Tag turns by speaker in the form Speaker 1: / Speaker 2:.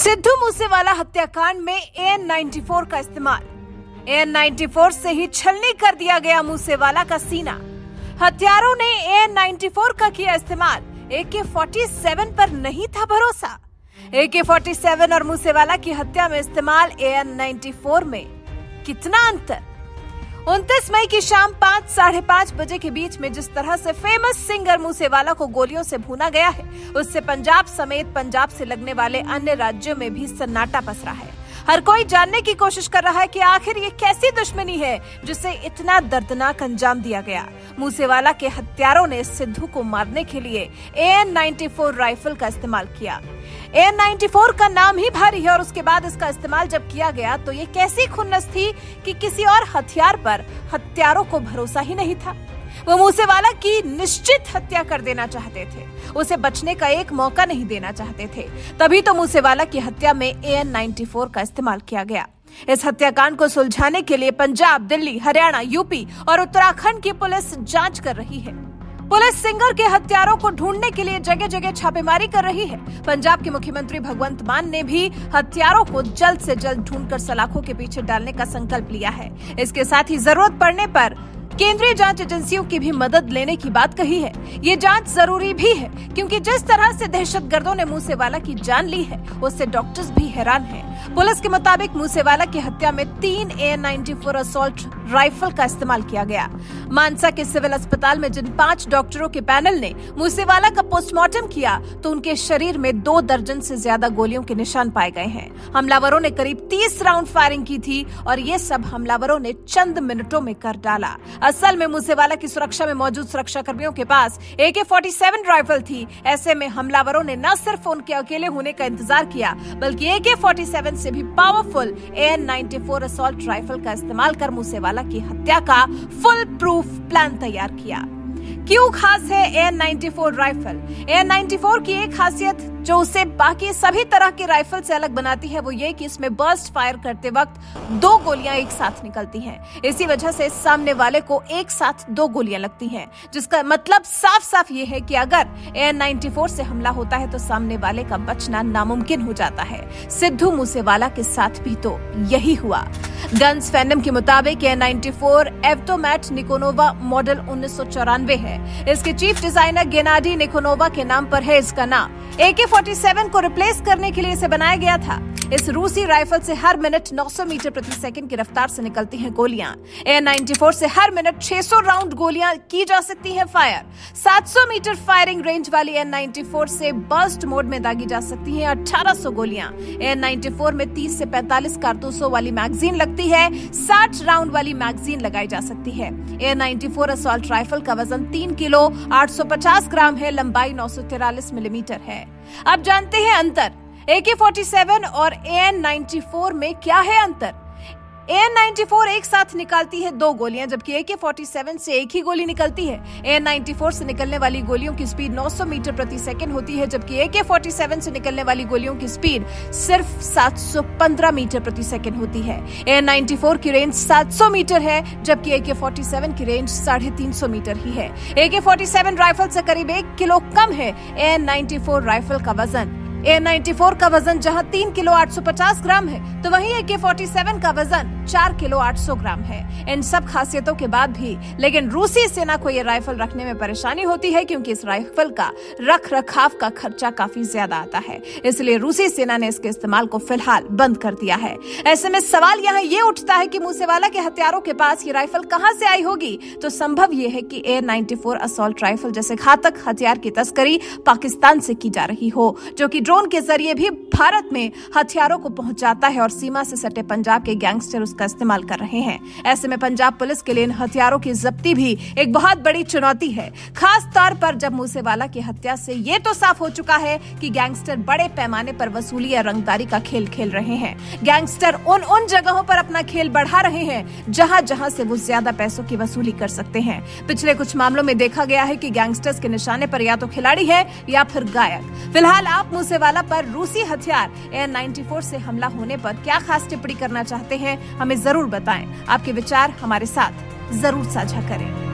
Speaker 1: सिद्धू मूसेवाला हत्याकांड में AN-94 का इस्तेमाल। AN-94 से ही छलनी कर दिया गया मूसेवाला का सीना। हत्यारों ने AN-94 का किया इस्तेमाल, AK-47 पर नहीं था भरोसा। AK-47 और मूसेवाला की हत्या में इस्तेमाल AN-94 में कितना अंतर। 29 मई की शाम 5 साढ़े 5 बजे के बीच में जिस तरह से फेमस सिंगर मूसेवाला को गोलियों से भूना गया है, उससे पंजाब समेत पंजाब से लगने वाले अन्य राज्यों में भी सन्नाटा पसरा है। हर कोई जानने की कोशिश कर रहा है कि आखिर ये कैसी दुश्मनी है जिसे इतना दर्दनाक अंजाम दिया गया। मूसेवाला के हत्यारों ने सिद्धू को मारने के लिए AN-94 राइफल का इस्तेमाल किया। AN-94 का नाम ही भारी है और उसके बाद इसका इस्तेमाल जब किया गया तो ये कैसी खुन्नस थी कि किसी और हथियार पर हत्यारों को भरोसा ही नहीं था। वो मूसेवाला की निश्चित हत्या कर देना चाहते थे, उसे बचने का एक मौका नहीं देना चाहते थे। तभी तो मूसेवाला की हत्या में AN-94 का इस्तेमाल किया गया। इस हत्याकांड को सुलझाने के लिए पंजाब, दिल्ली, हरियाणा, यूपी और उत्तराखंड की पुलिस जांच कर रही है। पुलिस सिंगर के हत्यारों को ढूंढने के लिए जगह जगह छापेमारी कर रही है। पंजाब के मुख्यमंत्री भगवंत मान ने भी हत्यारों को जल्द से जल्द ढूंढकर सलाखों के पीछे डालने का संकल्प लिया है। इसके साथ ही जरूरत पड़ने पर केंद्रीय जांच एजेंसियों की भी मदद लेने की बात कही है। ये जांच जरूरी भी है क्योंकि जिस तरह से दहशतगर्दों ने मूसेवाला की जान ली है, उससे डॉक्टर्स भी हैरान हैं। पुलिस के मुताबिक मूसेवाला की हत्या में 3 AN-94 असॉल्ट राइफल का इस्तेमाल किया गया। मानसा के सिविल अस्पताल में जिन 5 डॉक्टरों के पैनल ने मूसेवाला का पोस्टमार्टम किया तो उनके शरीर में 2 दर्जन से ज्यादा गोलियों के निशान पाए गए हैं। हमलावरों ने करीब 30 राउंड फायरिंग की थी और ये सब हमलावरों ने चंद मिनटों में कर डाला। असल में मूसेवाला की सुरक्षा में मौजूद सुरक्षा कर्मियों के पास AK-47 राइफल थी। ऐसे में हमलावरों ने न सिर्फ उनके अकेले होने का इंतजार किया बल्कि AK-47 से भी पावरफुल AN-94 असॉल्ट राइफल का इस्तेमाल कर मूसेवाला की हत्या का फुल प्रूफ प्लान तैयार किया। क्यों खास है AN-94 राइफल? AN-94 की एक खासियत जो उसे बाकी सभी तरह के राइफल से अलग बनाती है वो ये कि इसमें बर्स्ट फायर करते वक्त 2 गोलियां एक साथ निकलती हैं। इसी वजह से सामने वाले को एक साथ 2 गोलियां लगती हैं, जिसका मतलब साफ साफ ये है कि अगर AN-94 से हमला होता है तो सामने वाले का बचना नामुमकिन हो जाता है। सिद्धू मूसेवाला के साथ भी तो यही हुआ। गन्स फैंडम के मुताबिक AN-94 एवटोमैट निकोनोवा मॉडल 1994 है। इसके चीफ डिजाइनर गेनाडी निकोनोवा के नाम पर है इसका नाम। AK-47 को रिप्लेस करने के लिए इसे बनाया गया था। इस रूसी राइफल से हर मिनट 900 मीटर प्रति सेकंड की रफ्तार से निकलती हैं गोलियां। AN-94 से हर मिनट 600 राउंड गोलियां की जा सकती हैं फायर। 700 मीटर फायरिंग रेंज वाली AN-94 से बर्स्ट मोड में दागी जा सकती हैं 1800 गोलियां। AN-94 में 30 से 45 कारतूसों वाली मैगजीन लगती है। 60 राउंड वाली मैगजीन लगाई जा सकती है। AN-94 असॉल्ट राइफल का वजन 3 किलो 850 ग्राम है, लंबाई 943 मिलीमीटर है। अब जानते हैं अंतर। AK-47 और AN-94 में क्या है अंतर? AN-94 एक साथ निकालती है 2 गोलियां जबकि AK-47 से एक ही गोली निकलती है। AN-94 से निकलने वाली गोलियों की स्पीड 900 मीटर प्रति सेकंड होती है जबकि AK-47 से निकलने वाली गोलियों की स्पीड सिर्फ 715 मीटर प्रति सेकंड होती है। AN-94 की रेंज 700 मीटर है जबकि AK-47 की रेंज 350 मीटर ही है। AK-47 राइफल से करीब 1 किलो कम है AN-94 राइफल का वजन। AN-94 का वजन जहां 3 किलो 850 ग्राम है तो वहीं AK-47 का वजन 4 किलो 800 ग्राम है। इन सब खासियतों के बाद भी लेकिन रूसी सेना को यह राइफल रखने में परेशानी होती है क्योंकि इस राइफल का रख रखाव का खर्चा काफी ज्यादा आता है। इसलिए रूसी सेना ने इसके इस्तेमाल को फिलहाल बंद कर दिया है। ऐसे में सवाल यहाँ ये उठता है कि मूसेवाला के हत्यारों के पास ये राइफल कहाँ से आई होगी? तो संभव ये है कि AN-94 असॉल्ट राइफल जैसे घातक हथियार की तस्करी पाकिस्तान से की जा रही हो, जो कि ड्रोन के जरिए भी भारत में हथियारों को पहुंचाता है और सीमा से सटे पंजाब के गैंगस्टर उसका इस्तेमाल कर रहे हैं। ऐसे में पंजाब पुलिस के लिए इन हथियारों की जब्ती भी एक बहुत बड़ी चुनौती है, खास तौर पर जब मूसेवाला की हत्या से ये तो साफ हो चुका है कि गैंगस्टर बड़े पैमाने पर वसूली या रंगदारी का खेल खेल रहे हैं। गैंगस्टर उन जगहों पर अपना खेल बढ़ा रहे हैं जहां से वो ज्यादा पैसों की वसूली कर सकते हैं। पिछले कुछ मामलों में देखा गया है कि गैंगस्टर्स के निशाने पर या तो खिलाड़ी है या फिर गायक। फिलहाल आप मूसेवाला पर रूसी हथियार AN-94 से हमला होने पर क्या खास टिप्पणी करना चाहते हैं, हमें जरूर बताएं। आपके विचार हमारे साथ जरूर साझा करें।